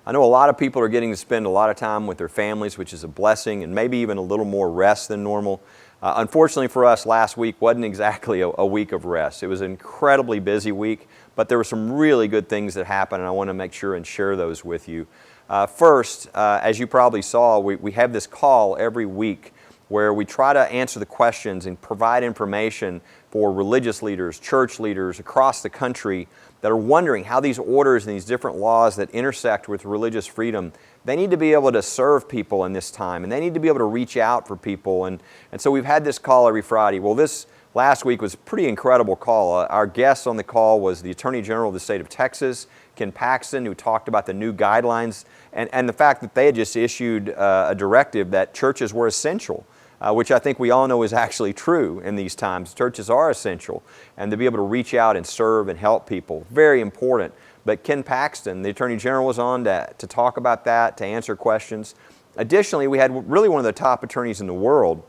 I know a lot of people are getting to spend a lot of time with their families, which is a blessing, and maybe even a little more rest than normal. Unfortunately for us, last week wasn't exactly a week of rest. It was an incredibly busy week, but there were some really good things that happened, and I want to make sure and share those with you. First, as you probably saw, we have this call every week where we try to answer the questions and provide information for religious leaders, church leaders across the country that are wondering how these orders and these different laws that intersect with religious freedom, they need to be able to serve people in this time, and they need to be able to reach out for people. And so we've had this call every Friday. Well, this last week was a pretty incredible call. Our guest on the call was the Attorney General of the state of Texas, Ken Paxton, who talked about the new guidelines and the fact that they had just issued a directive that churches were essential. Which I think we all know is actually true in these times. Churches are essential, and to be able to reach out and serve and help people, very important. But Ken Paxton, the Attorney General, was on to talk about that, to answer questions. Additionally, we had really one of the top attorneys in the world.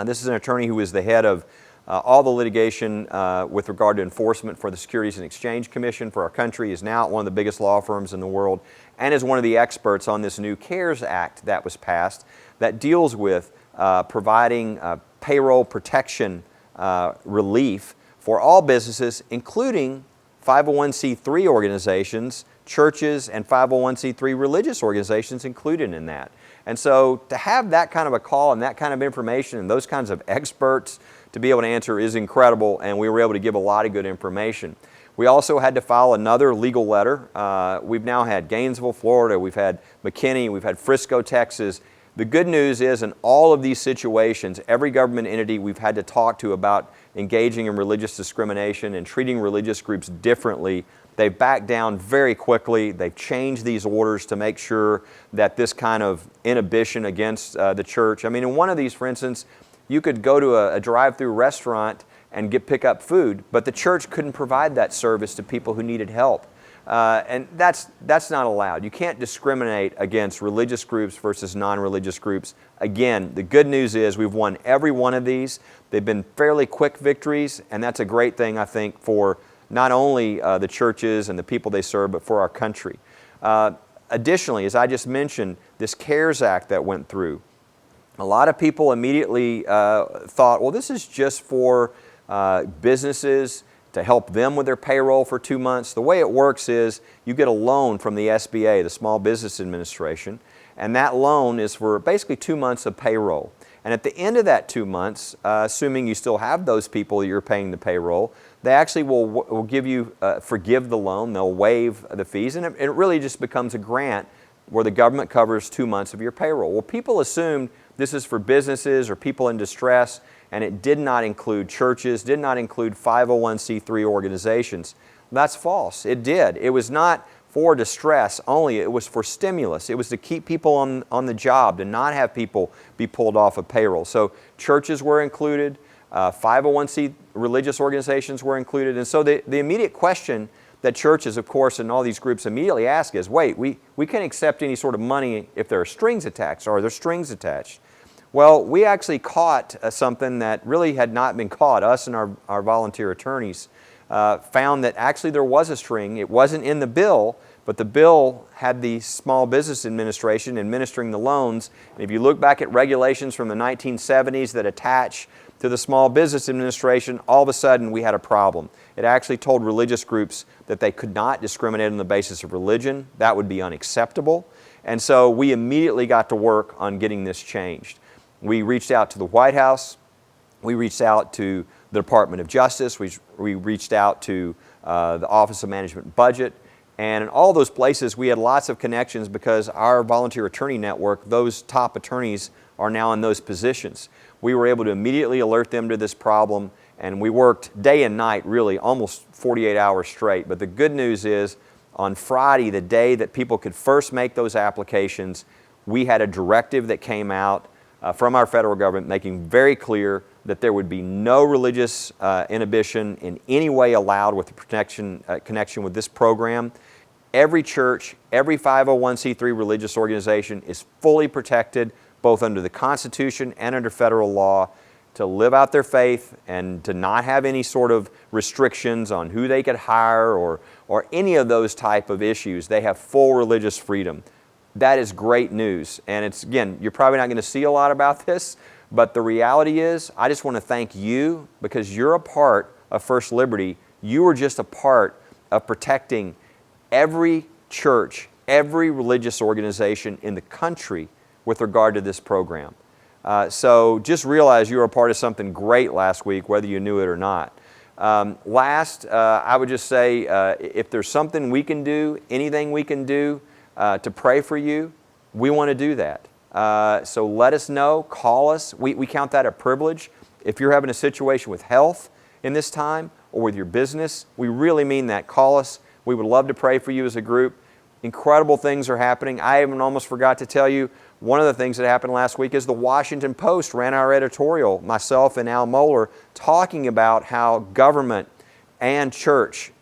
This is an attorney who is the head of all the litigation with regard to enforcement for the Securities and Exchange Commission for our country, is now at one of the biggest law firms in the world, and is one of the experts on this new CARES Act that was passed that deals with providing payroll protection relief for all businesses, including 501c3 organizations, churches, and 501c3 religious organizations included in that. And so to have that kind of a call and that kind of information and those kinds of experts to be able to answer is incredible, and we were able to give a lot of good information. We also had to file another legal letter. We've now had Gainesville, Florida, we've had McKinney, we've had Frisco, Texas. The good news is, in all of these situations, every government entity we've had to talk to about engaging in religious discrimination and treating religious groups differently, they've backed down very quickly. They've changed these orders to make sure that this kind of inhibition against the church. I mean, in one of these, for instance, you could go to a drive-through restaurant and pick up food, but the church couldn't provide that service to people who needed help. And that's not allowed. You can't discriminate against religious groups versus non-religious groups. Again, the good news is we've won every one of these. They've been fairly quick victories, and that's a great thing, I think, for not only the churches and the people they serve, but for our country. Additionally, as I just mentioned, this CARES Act that went through, a lot of people immediately thought, well, this is just for businesses, to help them with their payroll for 2 months. The way it works is you get a loan from the SBA, the Small Business Administration, and that loan is for basically 2 months of payroll. And at the end of that 2 months, assuming you still have those people that you're paying the payroll, they actually will give you, forgive the loan, they'll waive the fees, and it really just becomes a grant where the government covers 2 months of your payroll. Well, people assumed this is for businesses or people in distress, and it did not include churches, did not include 501c3 organizations. That's false. It did. It was not for distress only. It was for stimulus. It was to keep people on the job, to not have people be pulled off of payroll. So churches were included, 501c religious organizations were included, and so the immediate question that churches, of course, and all these groups immediately ask is, wait, we can't accept any sort of money if there are strings attached, or are there strings attached? Well, we actually caught something that really had not been caught. Us and our volunteer attorneys found that actually there was a string. It wasn't in the bill, but the bill had the Small Business Administration administering the loans. And if you look back at regulations from the 1970s that attach to the Small Business Administration, all of a sudden we had a problem. It actually told religious groups that they could not discriminate on the basis of religion. That would be unacceptable. And so we immediately got to work on getting this changed. We reached out to the White House, we reached out to the Department of Justice, we reached out to the Office of Management and Budget, and in all those places we had lots of connections because our volunteer attorney network, those top attorneys are now in those positions. We were able to immediately alert them to this problem, and we worked day and night, really, almost 48 hours straight. But the good news is, on Friday, the day that people could first make those applications, we had a directive that came out from our federal government making very clear that there would be no religious inhibition in any way allowed with the connection with this program. Every church, every 501c3 religious organization is fully protected both under the Constitution and under federal law. to live out their faith and to not have any sort of restrictions on who they could hire or any of those type of issues. They have full religious freedom. That is great news. And it's, again, you're probably not going to see a lot about this, but the reality is, I just want to thank you because you're a part of First Liberty. You are just a part of protecting every church, every religious organization in the country with regard to this program. So just realize you were a part of something great last week, whether you knew it or not. I would just say, if there's something we can do, anything we can do to pray for you, we want to do that. So let us know, call us. We count that a privilege. If you're having a situation with health in this time or with your business, we really mean that. Call us. We would love to pray for you as a group. Incredible things are happening. I even almost forgot to tell you, one of the things that happened last week is the Washington Post ran our editorial, myself and Al Mohler, talking about how government and church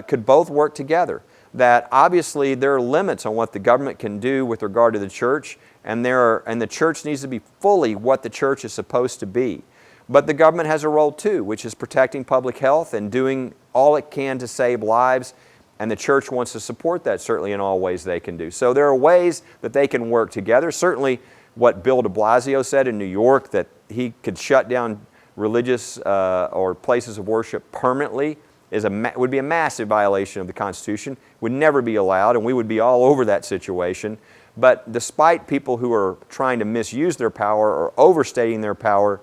could both work together. That obviously there are limits on what the government can do with regard to the church, and the church needs to be fully what the church is supposed to be. But the government has a role too, which is protecting public health and doing all it can to save lives. And the church wants to support that certainly in all ways they can do. So there are ways that they can work together. Certainly what Bill de Blasio said in New York, that he could shut down religious or places of worship permanently, would be a massive violation of the Constitution, would never be allowed, and we would be all over that situation. But despite people who are trying to misuse their power or overstating their power,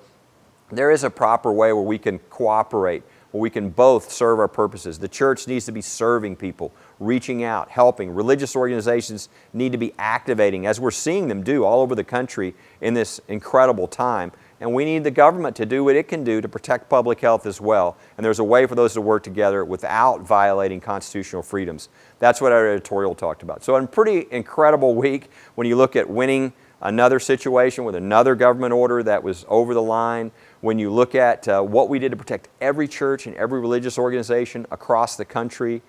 there is a proper way where we can cooperate, where we can both serve our purposes. The church needs to be serving people, reaching out, helping. Religious organizations need to be activating, as we're seeing them do all over the country in this incredible time. And we need the government to do what it can do to protect public health as well. And there's a way for those to work together without violating constitutional freedoms. That's what our editorial talked about. So a pretty incredible week when you look at winning another situation with another government order that was over the line, when you look at what we did to protect every church and every religious organization across the country,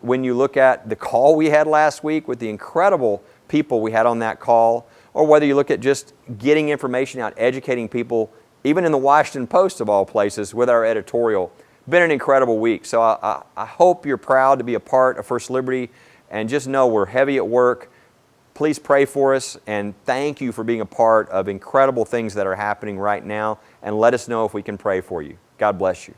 when you look at the call we had last week with the incredible people we had on that call, or whether you look at just getting information out, educating people, even in the Washington Post of all places with our editorial. Been an incredible week. So I hope you're proud to be a part of First Liberty, and just know we're heavy at work. Please pray for us, and thank you for being a part of incredible things that are happening right now, and let us know if we can pray for you. God bless you.